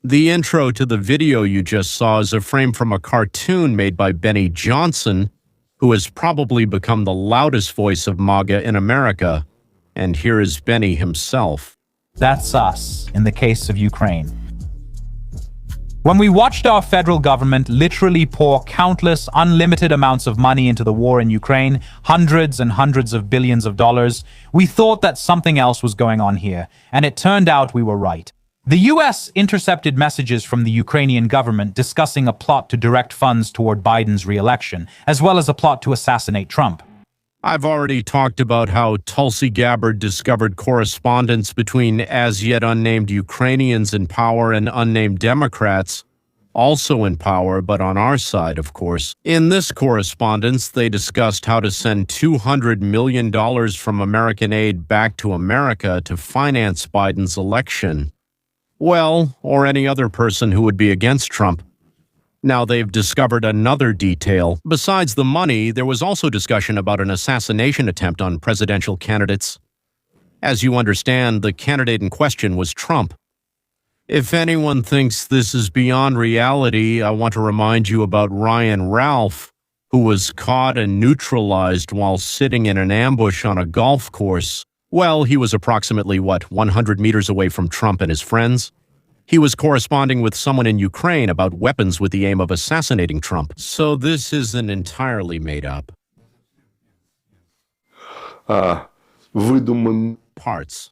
The intro to the video you just saw is a frame from a cartoon made by Benny Johnson, who has probably become the loudest voice of MAGA in America. And here is Benny himself. That's us, in the case of Ukraine. When we watched our federal government literally pour countless, unlimited amounts of money into the war in Ukraine, hundreds and hundreds of billions of dollars, we thought that something else was going on here, and it turned out we were right. The US intercepted messages from the Ukrainian government discussing a plot to direct funds toward Biden's re-election, as well as a plot to assassinate Trump. I've already talked about how Tulsi Gabbard discovered correspondence between as-yet unnamed Ukrainians in power and unnamed Democrats, also in power, but on our side, of course. In this correspondence, they discussed how to send $200 million from American aid back to America to finance Biden's election. Well, or any other person who would be against Trump. Now they've discovered another detail. Besides the money, there was also discussion about an assassination attempt on presidential candidates. As you understand, the candidate in question was Trump. If anyone thinks this is beyond reality, I want to remind you about Ryan Ralph, who was caught and neutralized while sitting in an ambush on a golf course. Well, he was approximately, 100 meters away from Trump and his friends? He was corresponding with someone in Ukraine about weapons with the aim of assassinating Trump. So this isn't entirely made up. Parts.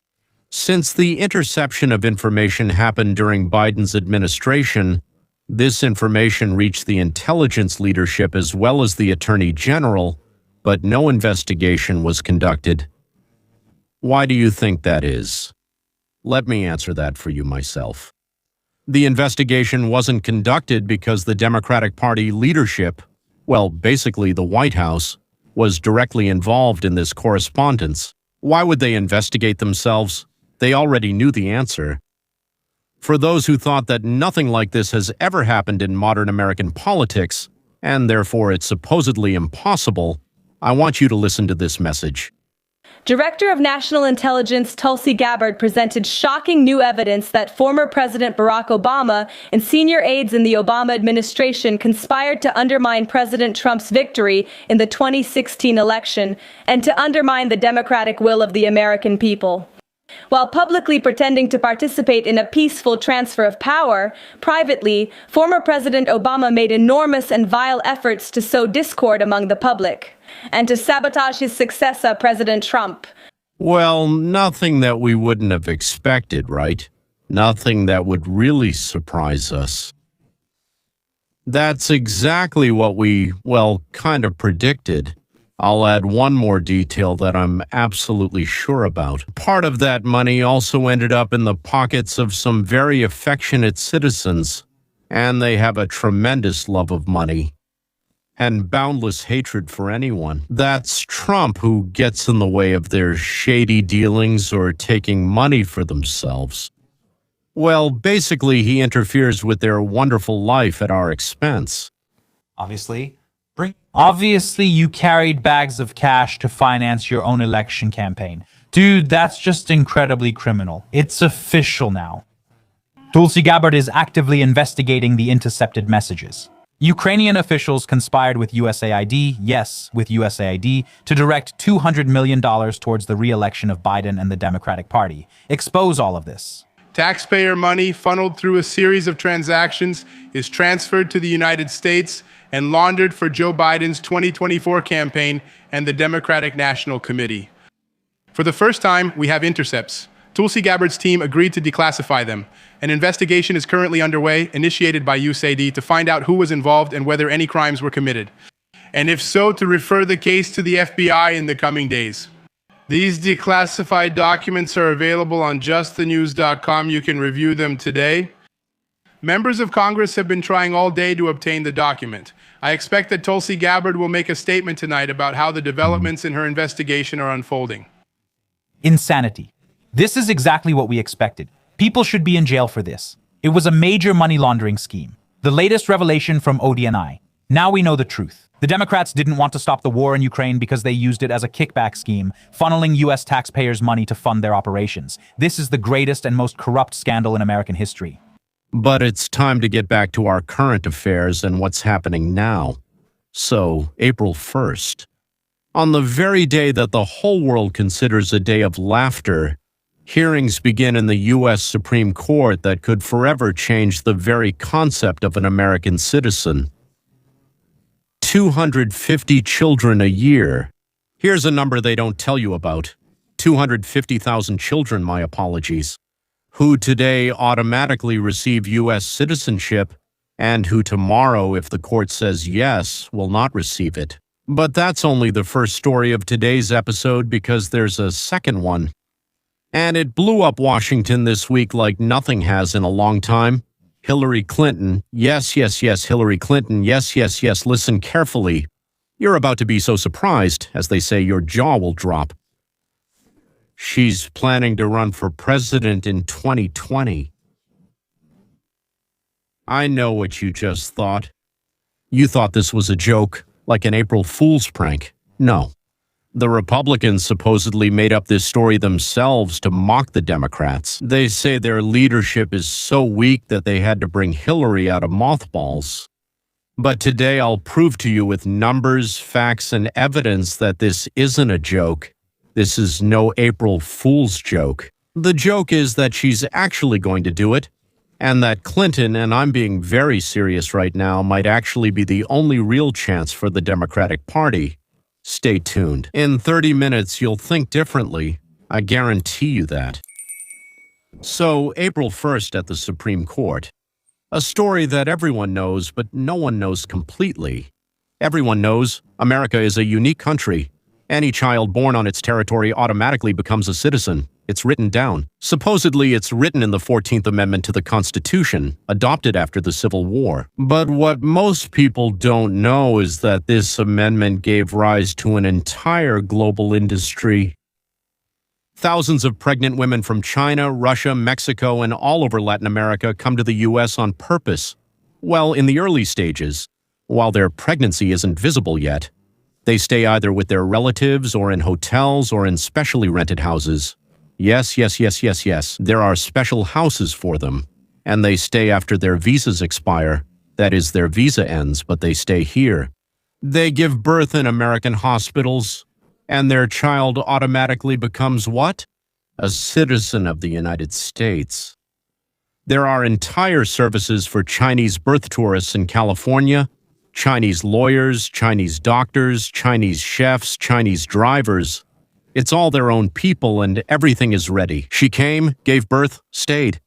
Since the interception of information happened during Biden's administration, this information reached the intelligence leadership as well as the Attorney General, but no investigation was conducted. Why do you think that is? Let me answer that for you myself. The investigation wasn't conducted because the Democratic Party leadership, well, basically the White House, was directly involved in this correspondence. Why would they investigate themselves? They already knew the answer. For those who thought that nothing like this has ever happened in modern American politics, and therefore it's supposedly impossible, I want you to listen to this message. Director of National Intelligence Tulsi Gabbard presented shocking new evidence that former President Barack Obama and senior aides in the Obama administration conspired to undermine President Trump's victory in the 2016 election and to undermine the democratic will of the American people. While publicly pretending to participate in a peaceful transfer of power, privately, former President Obama made enormous and vile efforts to sow discord among the public and to sabotage his successor, President Trump. Well, nothing that we wouldn't have expected, right? Nothing that would really surprise us. That's exactly what we, kind of predicted. I'll add one more detail that I'm absolutely sure about. Part of that money also ended up in the pockets of some very affectionate citizens, and they have a tremendous love of money and boundless hatred for anyone. That's Trump, who gets in the way of their shady dealings or taking money for themselves. Well, basically, he interferes with their wonderful life at our expense. Obviously, you carried bags of cash to finance your own election campaign. Dude, that's just incredibly criminal. It's official now. Tulsi Gabbard is actively investigating the intercepted messages. Ukrainian officials conspired with USAID, yes, with USAID, to direct $200 million towards the re-election of Biden and the Democratic Party. Expose all of this. Taxpayer money funneled through a series of transactions is transferred to the United States and laundered for Joe Biden's 2024 campaign and the Democratic National Committee. For the first time, we have intercepts. Tulsi Gabbard's team agreed to declassify them. An investigation is currently underway, initiated by USAID, to find out who was involved and whether any crimes were committed. And if so, to refer the case to the FBI in the coming days. These declassified documents are available on justthenews.com. You can review them today. Members of Congress have been trying all day to obtain the document. I expect that Tulsi Gabbard will make a statement tonight about how the developments in her investigation are unfolding. Insanity. This is exactly what we expected. People should be in jail for this. It was a major money laundering scheme. The latest revelation from ODNI. Now we know the truth. The Democrats didn't want to stop the war in Ukraine because they used it as a kickback scheme, funneling U.S. taxpayers' money to fund their operations. This is the greatest and most corrupt scandal in American history. But it's time to get back to our current affairs and what's happening now. So, April 1st. On the very day that the whole world considers a day of laughter, hearings begin in the U.S. Supreme Court that could forever change the very concept of an American citizen. 250 children a year. Here's a number they don't tell you about. 250,000 children, my apologies, who today automatically receive U.S. citizenship and who tomorrow, if the court says yes, will not receive it. But that's only the first story of today's episode because there's a second one. And it blew up Washington this week like nothing has in a long time. Hillary Clinton, yes, Hillary Clinton, yes, listen carefully. You're about to be so surprised, as they say, your jaw will drop. She's planning to run for president in 2020. I know what you just thought. You thought this was a joke, like an April Fool's prank. No. The Republicans supposedly made up this story themselves to mock the Democrats. They say their leadership is so weak that they had to bring Hillary out of mothballs. But today I'll prove to you with numbers, facts, and evidence that this isn't a joke. This is no April Fool's joke. The joke is that she's actually going to do it, and that Clinton, and I'm being very serious right now, might actually be the only real chance for the Democratic Party. Stay tuned. In 30 minutes, you'll think differently. I guarantee you that. So, April 1st at the Supreme Court. A story that everyone knows, but no one knows completely. Everyone knows America is a unique country. Any child born on its territory automatically becomes a citizen. It's written down. Supposedly, it's written in the 14th Amendment to the Constitution, adopted after the Civil War. But what most people don't know is that this amendment gave rise to an entire global industry. Thousands of pregnant women from China, Russia, Mexico, and all over Latin America come to the U.S. on purpose. Well, in the early stages, while their pregnancy isn't visible yet. They stay either with their relatives or in hotels or in specially rented houses. Yes. There are special houses for them. And they stay after their visas expire. That is, their visa ends, but they stay here. They give birth in American hospitals, and their child automatically becomes what? A citizen of the United States. There are entire services for Chinese birth tourists in California, Chinese lawyers, Chinese doctors, Chinese chefs, Chinese drivers. It's all their own people and everything is ready. She came, gave birth, stayed.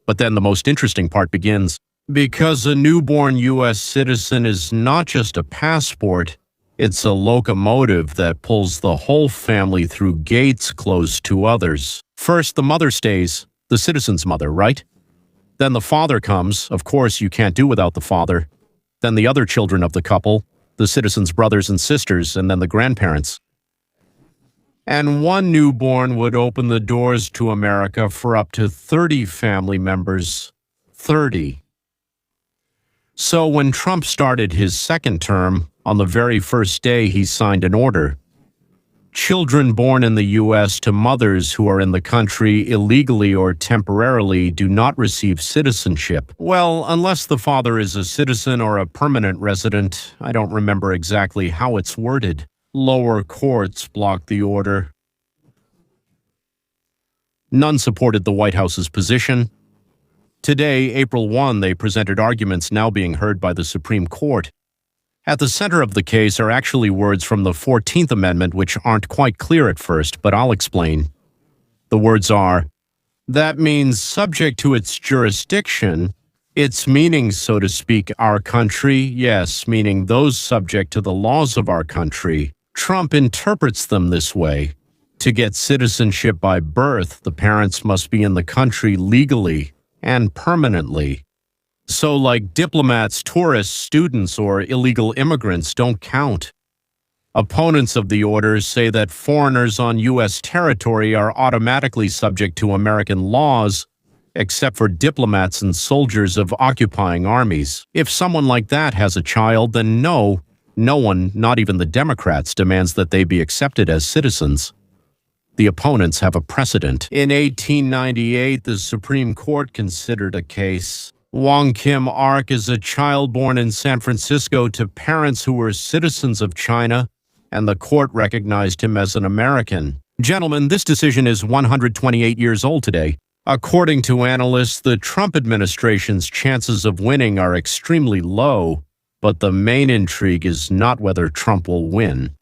But then the most interesting part begins. Because a newborn U.S. citizen is not just a passport, it's a locomotive that pulls the whole family through gates closed to others. First, the mother stays, the citizen's mother, right? Then the father comes. Of course, you can't do without the father. Then the other children of the couple, the citizen's brothers and sisters, and then the grandparents. And one newborn would open the doors to America for up to 30 family members. 30. So when Trump started his second term, on the very first day he signed an order. Children born in the U.S. to mothers who are in the country illegally or temporarily do not receive citizenship. Well, unless the father is a citizen or a permanent resident. I don't remember exactly how it's worded. Lower courts blocked the order. None supported the White House's position. Today, April 1, they presented arguments now being heard by the Supreme Court. At the center of the case are actually words from the 14th Amendment which aren't quite clear at first, but I'll explain. The words are, that means subject to its jurisdiction, its meaning, so to speak, our country, yes, meaning those subject to the laws of our country. Trump interprets them this way. To get citizenship by birth, the parents must be in the country legally and permanently. So like diplomats, tourists, students, or illegal immigrants don't count. Opponents of the order say that foreigners on U.S. territory are automatically subject to American laws, except for diplomats and soldiers of occupying armies. If someone like that has a child, then no one, not even the Democrats, demands that they be accepted as citizens. The opponents have a precedent. In 1898, the Supreme Court considered a case. Wong Kim Ark is a child born in San Francisco to parents who were citizens of China, and the court recognized him as an American. Gentlemen, this decision is 128 years old today. According to analysts, the Trump administration's chances of winning are extremely low, but the main intrigue is not whether Trump will win.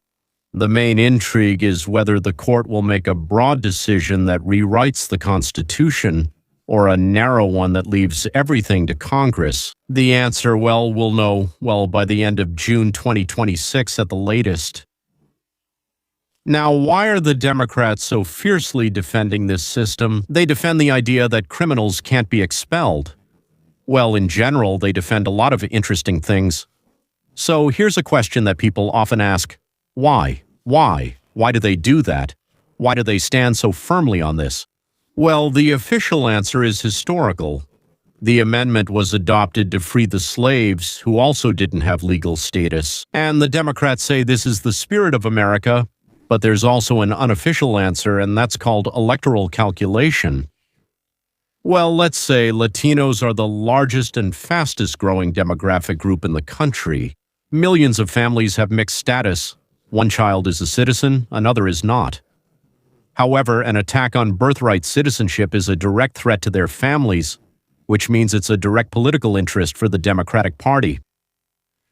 The main intrigue is whether the court will make a broad decision that rewrites the Constitution or a narrow one that leaves everything to Congress. The answer, well, we'll know, by the end of June 2026 at the latest. Now, why are the Democrats so fiercely defending this system? They defend the idea that criminals can't be expelled. Well, in general, they defend a lot of interesting things. So here's a question that people often ask. Why? Why? Why do they do that? Why do they stand so firmly on this? Well, the official answer is historical. The amendment was adopted to free the slaves, who also didn't have legal status. And the Democrats say this is the spirit of America, but there's also an unofficial answer, and that's called electoral calculation. Well, let's say Latinos are the largest and fastest growing demographic group in the country. Millions of families have mixed status. One child is a citizen, another is not. However, an attack on birthright citizenship is a direct threat to their families, which means it's a direct political interest for the Democratic Party.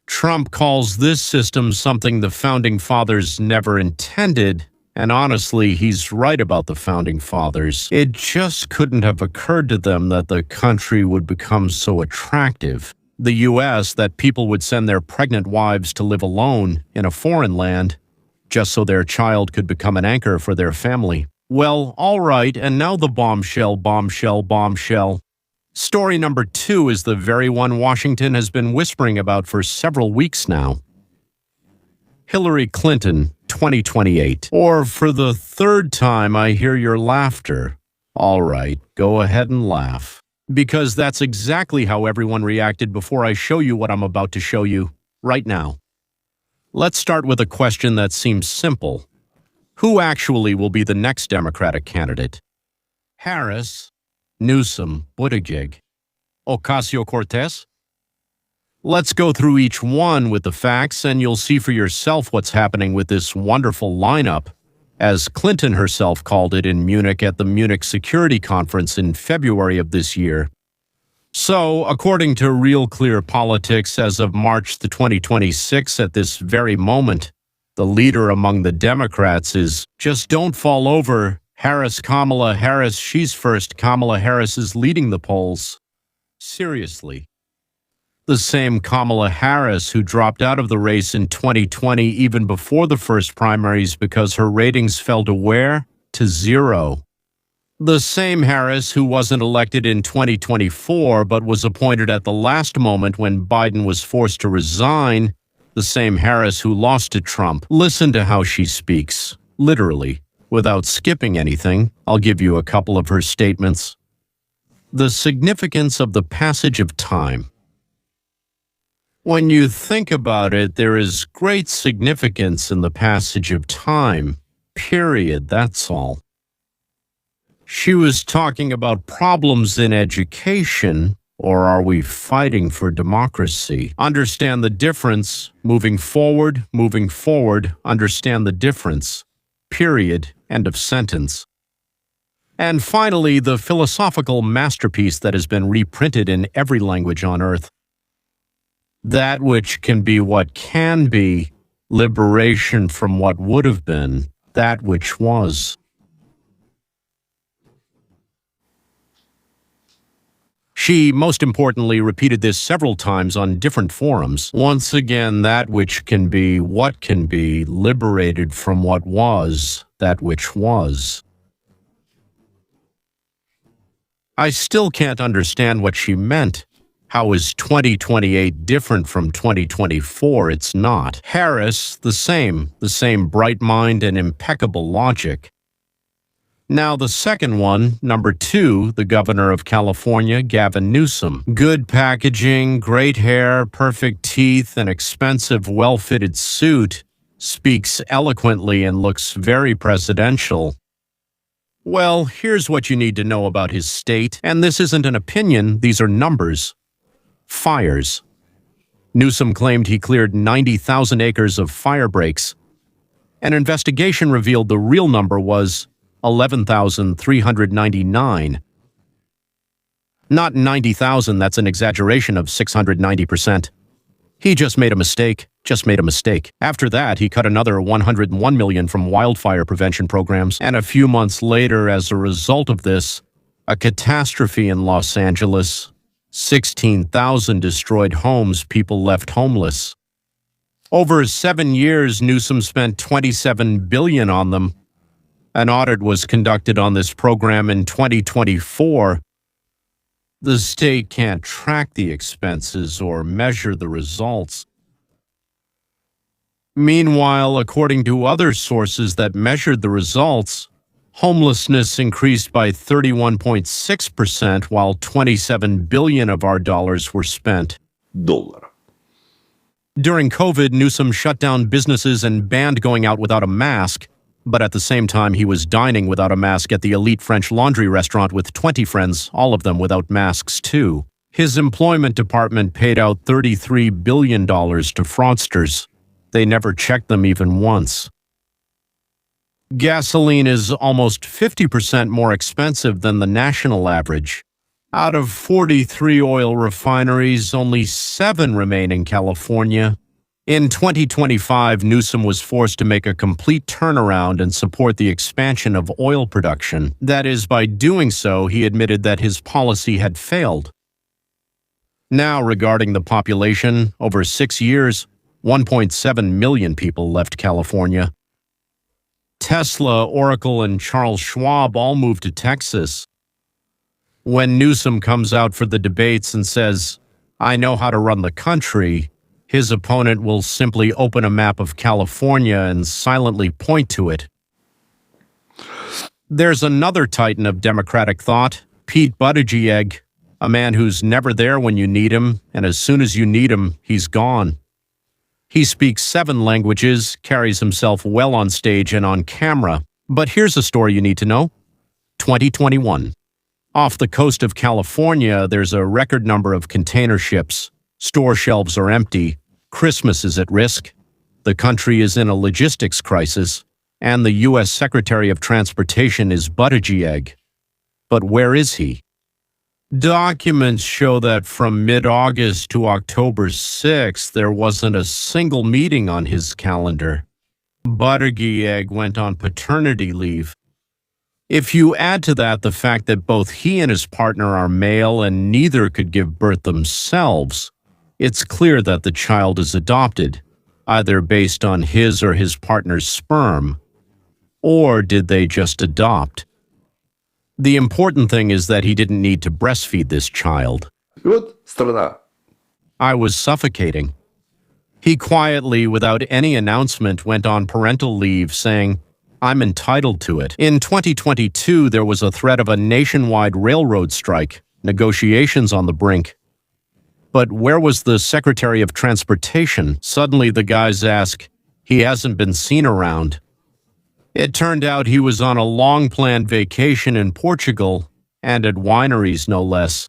Trump calls this system something the Founding Fathers never intended, and honestly, he's right about the Founding Fathers. It just couldn't have occurred to them that the country would become so attractive. The U.S., that people would send their pregnant wives to live alone in a foreign land, just so their child could become an anchor for their family. Well, all right, and now the bombshell. Story number 2 is the very one Washington has been whispering about for several weeks now. Hillary Clinton, 2028. Or for the third time, I hear your laughter. All right, go ahead and laugh. Because that's exactly how everyone reacted before I show you what I'm about to show you right now. Let's start with a question that seems simple. Who actually will be the next Democratic candidate? Harris, Newsom, Buttigieg, Ocasio-Cortez? Let's go through each one with the facts, and you'll see for yourself what's happening with this wonderful lineup, as Clinton herself called it in Munich at the Munich Security Conference in February of this year. So, according to Real Clear Politics, as of March 2026, at this very moment, the leader among the Democrats is just don't fall over. Kamala Harris, she's first. Kamala Harris is leading the polls. Seriously. The same Kamala Harris who dropped out of the race in 2020 even before the first primaries because her ratings fell to where? To 0. The same Harris who wasn't elected in 2024 but was appointed at the last moment when Biden was forced to resign. The same Harris who lost to Trump. Listen to how she speaks, literally, without skipping anything. I'll give you a couple of her statements. The significance of the passage of time. When you think about it, there is great significance in the passage of time, period, that's all. She was talking about problems in education, or are we fighting for democracy? Understand the difference, moving forward, understand the difference, period, end of sentence. And finally, the philosophical masterpiece that has been reprinted in every language on earth. That which can be what can be, liberation from what would have been, that which was. She, most importantly, repeated this several times on different forums. Once again, that which can be, what can be, liberated from what was, that which was. I still can't understand what she meant. How is 2028 different from 2024? It's not. Harris, the same bright mind and impeccable logic. Now the second one, number 2, the governor of California, Gavin Newsom. Good packaging, great hair, perfect teeth, an expensive, well-fitted suit, speaks eloquently and looks very presidential. Well, here's what you need to know about his state, and this isn't an opinion, these are numbers. fires. Newsom claimed he cleared 90,000 acres of fire breaks. An investigation revealed the real number was 11,399. Not 90,000, that's an exaggeration of 690%. He just made a mistake. After that, he cut another $101 million from wildfire prevention programs, and a few months later, as a result of this, a catastrophe in Los Angeles, 16,000 destroyed homes, people left homeless. Over 7 years, Newsom spent $27 billion on them. An audit was conducted on this program in 2024. The state can't track the expenses or measure the results. Meanwhile, according to other sources that measured the results, homelessness increased by 31.6%, while $27 billion of our dollars were spent. During COVID, Newsom shut down businesses and banned going out without a mask, but at the same time, he was dining without a mask at the elite French Laundry restaurant with 20 friends, all of them without masks too. His employment department paid out $33 billion to fraudsters. They never checked them even once. Gasoline is almost 50% more expensive than the national average. Out of 43 oil refineries, only 7 remain in California. In 2025, Newsom was forced to make a complete turnaround and support the expansion of oil production. That is, by doing so, he admitted that his policy had failed. Now, regarding the population, over 6 years, 1.7 million people left California. Tesla, Oracle, and Charles Schwab all moved to Texas. When Newsom comes out for the debates and says, "I know how to run the country," his opponent will simply open a map of California and silently point to it. There's another titan of Democratic thought, Pete Buttigieg, a man who's never there when you need him, and as soon as you need him, he's gone. He speaks 7 languages, carries himself well on stage and on camera. But here's a story you need to know. 2021. Off the coast of California, there's a record number of container ships. Store shelves are empty. Christmas is at risk. The country is in a logistics crisis. And the U.S. Secretary of Transportation is Buttigieg. But where is he? Documents show that from mid-August to October 6th, there wasn't a single meeting on his calendar. Buttigieg went on paternity leave. If you add to that the fact that both he and his partner are male and neither could give birth themselves, it's clear that the child is adopted, either based on his or his partner's sperm, or did they just adopt? The important thing is that he didn't need to breastfeed this child. I was suffocating. He quietly, without any announcement, went on parental leave, saying, "I'm entitled to it." In 2022, there was a threat of a nationwide railroad strike, negotiations on the brink. But where was the Secretary of Transportation? Suddenly the guys ask, he hasn't been seen around. It turned out he was on a long-planned vacation in Portugal, and at wineries no less.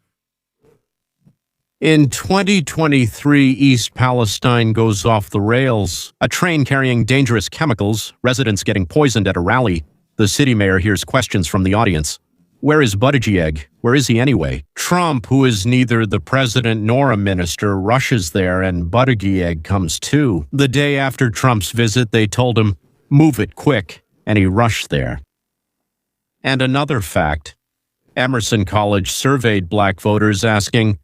In 2023, East Palestine goes off the rails. A train carrying dangerous chemicals, residents getting poisoned at a rally. The city mayor hears questions from the audience. Where is Buttigieg? Where is he anyway? Trump, who is neither the president nor a minister, rushes there, and Buttigieg comes too. The day after Trump's visit, they told him, "Move it quick," and he rushed there. And another fact, Emerson College surveyed black voters asking,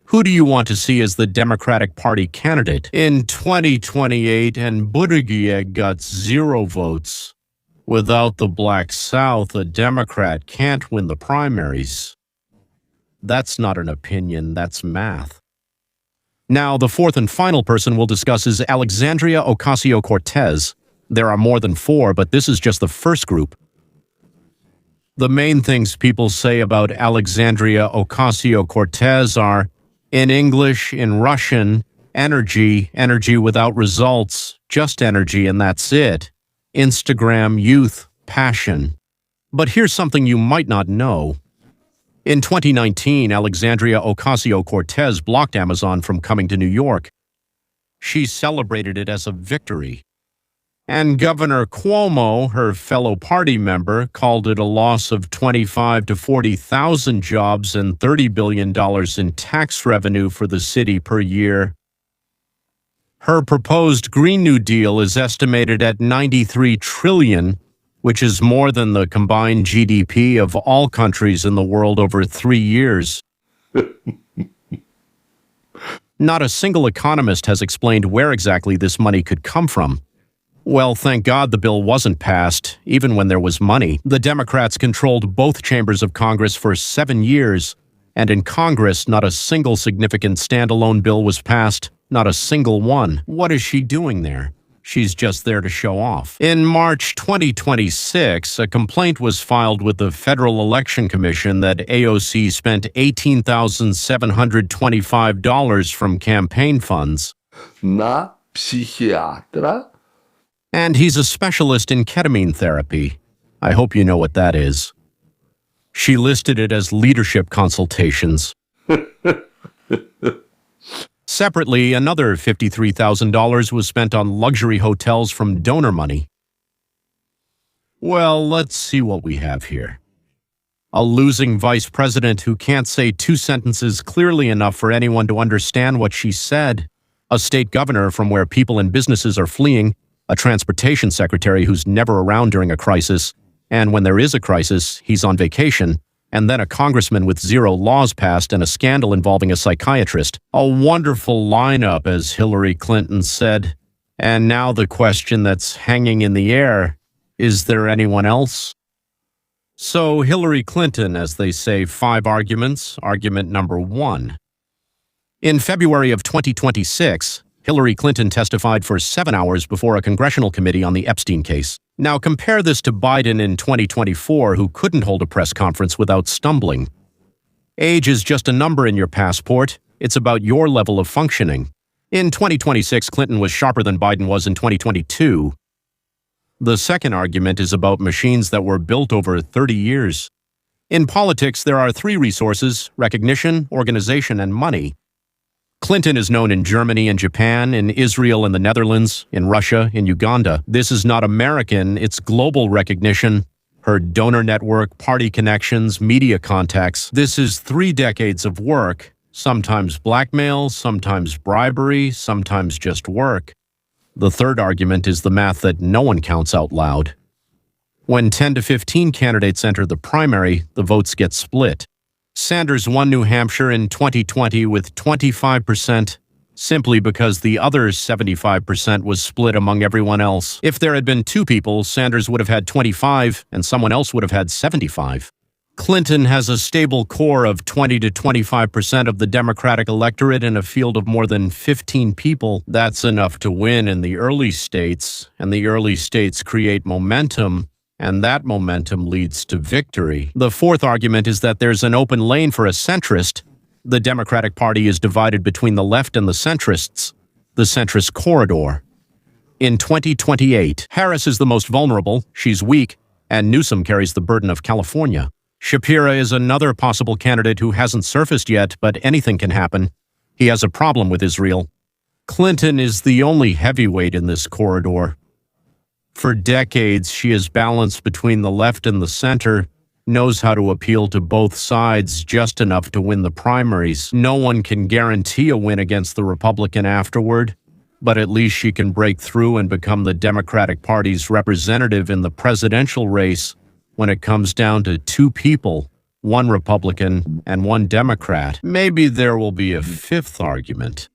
"Who do you want to see as the Democratic Party candidate in 2028?" And Buttigieg got 0 votes. Without the Black South, a Democrat can't win the primaries. That's not an opinion, that's math. Now, the fourth and final person we'll discuss is Alexandria Ocasio-Cortez. There are more than 4, but this is just the first group. The main things people say about Alexandria Ocasio-Cortez are, in English, in Russian, energy, energy without results, just energy and that's it. Instagram, youth, passion. But here's something you might not know. In 2019, Alexandria Ocasio-Cortez blocked Amazon from coming to New York. She celebrated it as a victory. And Governor Cuomo, her fellow party member, called it a loss of 25,000 to 40,000 jobs and $30 billion in tax revenue for the city per year. Her proposed Green New Deal is estimated at $93 trillion, which is more than the combined GDP of all countries in the world over 3 years. Not a single economist has explained where exactly this money could come from. Well, thank God the bill wasn't passed, even when there was money. The Democrats controlled both chambers of Congress for 7 years, and in Congress, not a single significant standalone bill was passed, not a single one. What is she doing there? She's just there to show off. In March 2026, a complaint was filed with the Federal Election Commission that AOC spent $18,725 from campaign funds. Na psychiatra? And he's a specialist in ketamine therapy. I hope you know what that is. She listed it as leadership consultations. Separately, another $53,000 was spent on luxury hotels from donor money. Well, let's see what we have here. A losing vice president who can't say 2 sentences clearly enough for anyone to understand what she said. A state governor from where people and businesses are fleeing. A transportation secretary who's never around during a crisis, and when there is a crisis, he's on vacation, and then a congressman with 0 laws passed and a scandal involving a psychiatrist. A wonderful lineup, as Hillary Clinton said. And now the question that's hanging in the air, is there anyone else? So Hillary Clinton, as they say, 5 arguments. Argument number 1. In February of 2026, Hillary Clinton testified for 7 hours before a congressional committee on the Epstein case. Now compare this to Biden in 2024, who couldn't hold a press conference without stumbling. Age is just a number in your passport. It's about your level of functioning. In 2026, Clinton was sharper than Biden was in 2022. The second argument is about machines that were built over 30 years. In politics, there are 3 resources: recognition, organization, and money. Clinton is known in Germany and Japan, in Israel and the Netherlands, in Russia, in Uganda. This is not American, it's global recognition. Her donor network, party connections, media contacts. This is 3 decades of work, sometimes blackmail, sometimes bribery, sometimes just work. The third argument is the math that no one counts out loud. When 10 to 15 candidates enter the primary, the votes get split. Sanders won New Hampshire in 2020 with 25%, simply because the other 75% was split among everyone else. If there had been 2 people, Sanders would have had 25, and someone else would have had 75. Clinton has a stable core of 20 to 25% of the Democratic electorate in a field of more than 15 people. That's enough to win in the early states, and the early states create momentum, and that momentum leads to victory. The fourth argument is that there's an open lane for a centrist. The Democratic Party is divided between the left and the centrist corridor. In 2028, Harris is the most vulnerable, she's weak, and Newsom carries the burden of California. Shapira is another possible candidate who hasn't surfaced yet, but anything can happen. He has a problem with Israel. Clinton is the only heavyweight in this corridor. For decades, she has balanced between the left and the center, knows how to appeal to both sides just enough to win the primaries. No one can guarantee a win against the Republican afterward, but at least she can break through and become the Democratic Party's representative in the presidential race when it comes down to 2 people, 1 Republican and 1 Democrat. Maybe there will be a 5th argument.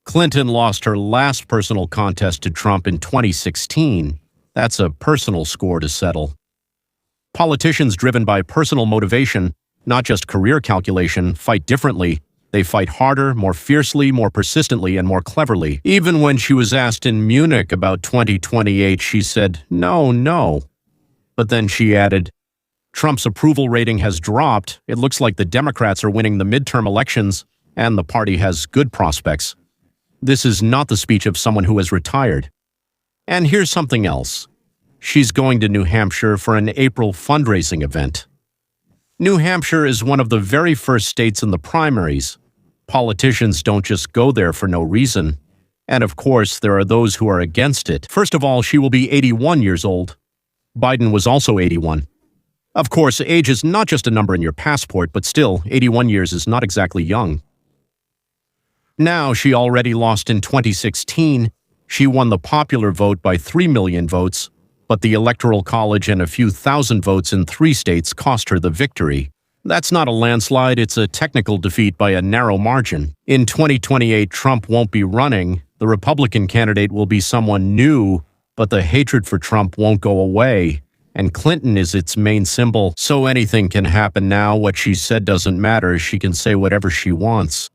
Clinton lost her last personal contest to Trump in 2016. That's a personal score to settle. Politicians driven by personal motivation, not just career calculation, fight differently. They fight harder, more fiercely, more persistently, and more cleverly. Even when she was asked in Munich about 2028, she said, no. But then she added, Trump's approval rating has dropped. It looks like the Democrats are winning the midterm elections, and the party has good prospects. This is not the speech of someone who has retired. And here's something else. She's going to New Hampshire for an April fundraising event. New Hampshire is one of the very first states in the primaries. Politicians don't just go there for no reason. And of course, there are those who are against it. First of all, she will be 81 years old. Biden was also 81. Of course, age is not just a number in your passport, but still, 81 years is not exactly young. Now, she already lost in 2016. She won the popular vote by 3 million votes, but the Electoral College and a few thousand votes in 3 states cost her the victory. That's not a landslide, it's a technical defeat by a narrow margin. In 2028, Trump won't be running. The Republican candidate will be someone new, but the hatred for Trump won't go away. And Clinton is its main symbol, so anything can happen now. What she said doesn't matter, she can say whatever she wants.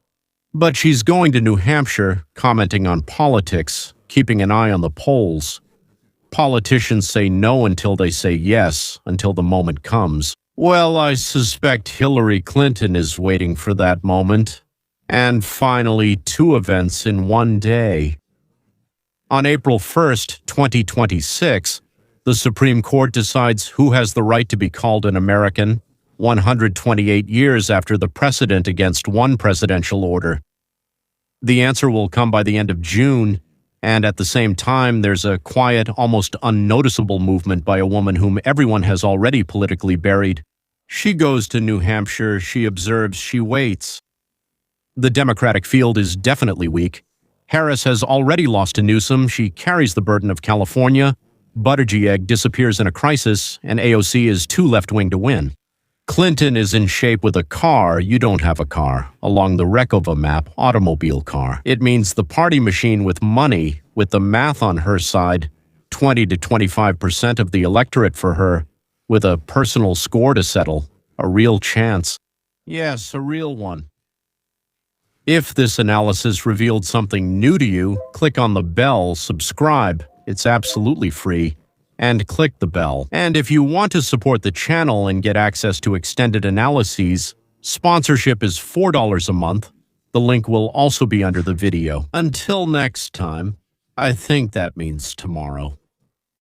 But she's going to New Hampshire, commenting on politics, keeping an eye on the polls. Politicians say no until they say yes, until the moment comes. Well, I suspect Hillary Clinton is waiting for that moment. And finally, 2 events in one day. On April 1st, 2026, the Supreme Court decides who has the right to be called an American, 128 years after the precedent against one presidential order. The answer will come by the end of June, and at the same time, there's a quiet, almost unnoticeable movement by a woman whom everyone has already politically buried. She goes to New Hampshire, she observes, she waits. The Democratic field is definitely weak. Harris has already lost to Newsom, she carries the burden of California. Buttigieg disappears in a crisis, and AOC is too left-wing to win. Clinton is in shape with a car, you don't have a car. Along the Rekova map, automobile car. It means the party machine with money, with the math on her side, 20 to 25% of the electorate for her, with a personal score to settle, a real chance. Yes, a real one. If this analysis revealed something new to you, click on the bell, subscribe. It's absolutely free. And click the bell. And if you want to support the channel and get access to extended analyses, sponsorship is $4 a month. The link will also be under the video. Until next time, I think that means tomorrow.